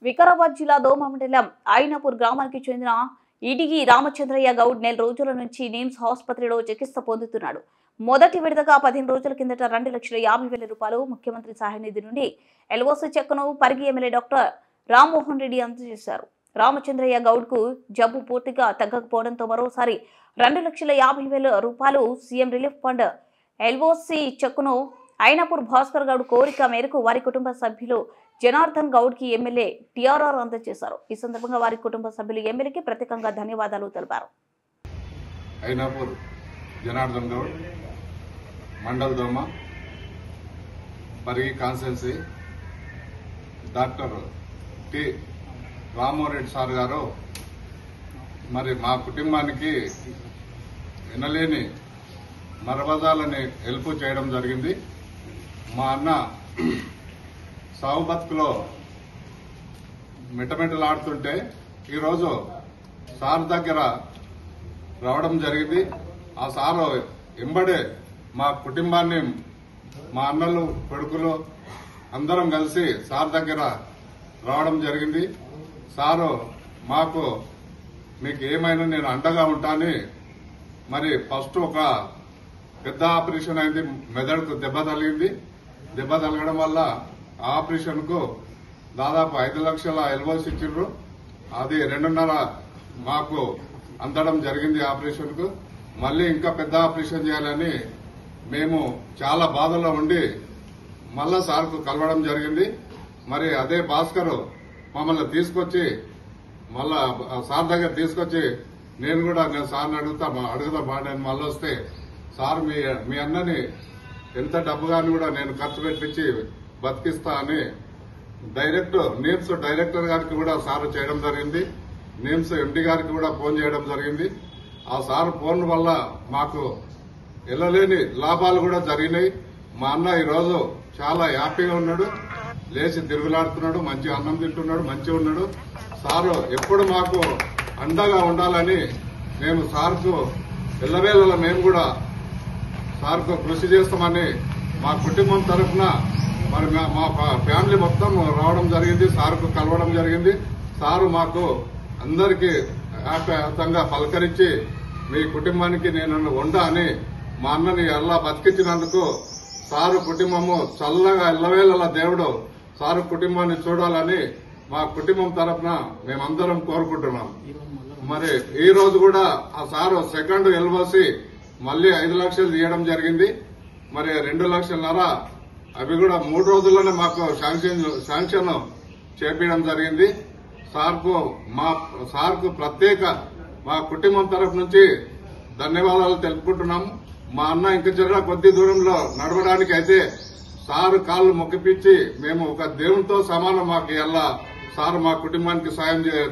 వికారాబాద్ జిల్లా దోమ మండలం ఐనాపూర్ గ్రామానికి చెందిన ఇడిగి రామచంద్రయ్య గౌడ్ నెల రోజుల నుంచి నిమ్స్ ఆసుపత్రిలో చికిత్స పొందుతున్నాడు. మొదటి విడతగా 15 రోజుల కిందట 2,50,000 రూపాయలు ముఖ్యమంత్రి సహాయ నిధి నుండి ఎల్ఓసి చెక్కును పరిగి ఎమ్మెల్యే డాక్టర్ రామ్మోహన్ రెడ్డి అందజేశారు. రామచంద్రయ్య గౌడ్ కు జబ్బు పూర్తిగా తగ్గకపోవడంతో మరోసారి 2,50,000 రూపాయలు సీఎం రిలీఫ్ ఫండ్ ఎల్ఓసి చెక్కును ఐనాపూర్ భాస్కర్ గౌడ్ కోరిక మేరకు వారి కుటుంబ సభ్యులు జనార్దన్ గౌడ్ కి ఎమ్మెల్యే టిఆర్ఆర్ అందజేశారు. ఈ సందర్భంగా వారి కుటుంబ సభ్యులు ఎమ్మెల్యేకి ప్రత్యేకంగా ధన్యవాదాలు తెలిపారు. ఐనాపూర్ జనార్దన్ గౌడ్ మండల్ దోమ Parigi constituency doctor T Rammohan Reddy sir గారు మరి మా కుటుంబానికి వినలేని మరవదాలని హెల్ప్ చేయడం జరిగింది. మా అన్న సాగు బతుకులో మిటమిటలాడుతుంటే ఈరోజు సార్ దగ్గర రావడం జరిగింది. ఆ సారు ఎంబడే మా కుటుంబాన్ని మా అన్నలు కొడుకులు అందరం కలిసి సార్ దగ్గర రావడం జరిగింది. సారు మాకు మీకు ఏమైనా నేను అండగా ఉంటానని మరి ఫస్ట్ ఒక పెద్ద ఆపరేషన్ అయింది. మెదడుకు దెబ్బ తగిలింది. దెబ్బ తగలడం వల్ల ఆపరేషన్ కు దాదాపు 5 లక్షల ఎల్ఓసి ఇచ్చిండ్రు. అది 2.5 మాకు అందడం జరిగింది ఆపరేషన్ కు. మళ్లీ ఇంకా పెద్ద ఆపరేషన్ చేయాలని మేము చాలా బాధలో ఉండి మళ్ళా సార్కు కలవడం జరిగింది. మరి అదే భాస్కర్ మమ్మల్ని తీసుకొచ్చి మళ్ళా సార్ దగ్గర తీసుకొచ్చి నేను సార్ని అడుగుతా నేను మళ్ళీ వస్తే సార్ మీ అన్నని ఎంత డబ్బు కానీ కూడా నేను ఖర్చు పెట్టించి బతికిస్తా అని నిమ్స్ డైరెక్టర్ గారికి కూడా సార్ చేయడం జరిగింది. నిమ్స్ ఎండీ గారికి కూడా ఫోన్ చేయడం జరిగింది. ఆ సార్ ఫోన్ వల్ల మాకు వెళ్ళలేని లాభాలు కూడా జరిగినాయి. మా అన్న ఈరోజు చాలా హ్యాపీగా ఉన్నాడు. లేచి తిరుగులాడుతున్నాడు, మంచి అన్నం తింటున్నాడు, మంచిగా ఉన్నాడు. సారు ఎప్పుడు మాకు అండగా ఉండాలని మేము సార్కు ఎల్లవేళలా మేము కూడా సార్కు కృషి చేస్తామని మా కుటుంబం తరఫున మరి మా ఫ్యామిలీ మొత్తం రావడం జరిగింది. సార్కు కలవడం జరిగింది. సారు మాకు అందరికీ హ్యాపీగా పలకరించి మీ కుటుంబానికి నేను ఉండా అని మా అన్నని అల్లా బతికించినందుకు సారు కుటుంబము చల్లగా ఎల్లవేళలా దేవుడు సారు కుటుంబాన్ని చూడాలని మా కుటుంబం తరఫున మేమందరం కోరుకుంటున్నాం. మరి ఈ రోజు కూడా ఆ సారు సెకండ్ ఎల్ఓసి మళ్లీ 5 లక్షలు తీయడం జరిగింది. మరి 2 లక్షలన్నర అవి కూడా 3 రోజుల్లోనే మాకు శాంక్షన్ చేపించడం జరిగింది. సార్కు ప్రత్యేక మా కుటుంబం తరఫు నుంచి ధన్యవాదాలు తెలుపుకుంటున్నాము. మా అన్న ఇంకా జరగ కొద్ది దూరంలో నడవడానికి అయితే సారు కాళ్ళు మొక్కిపించి మేము ఒక దేవునితో సమానం మాకు ఎలా సార్ మా కుటుంబానికి సాయం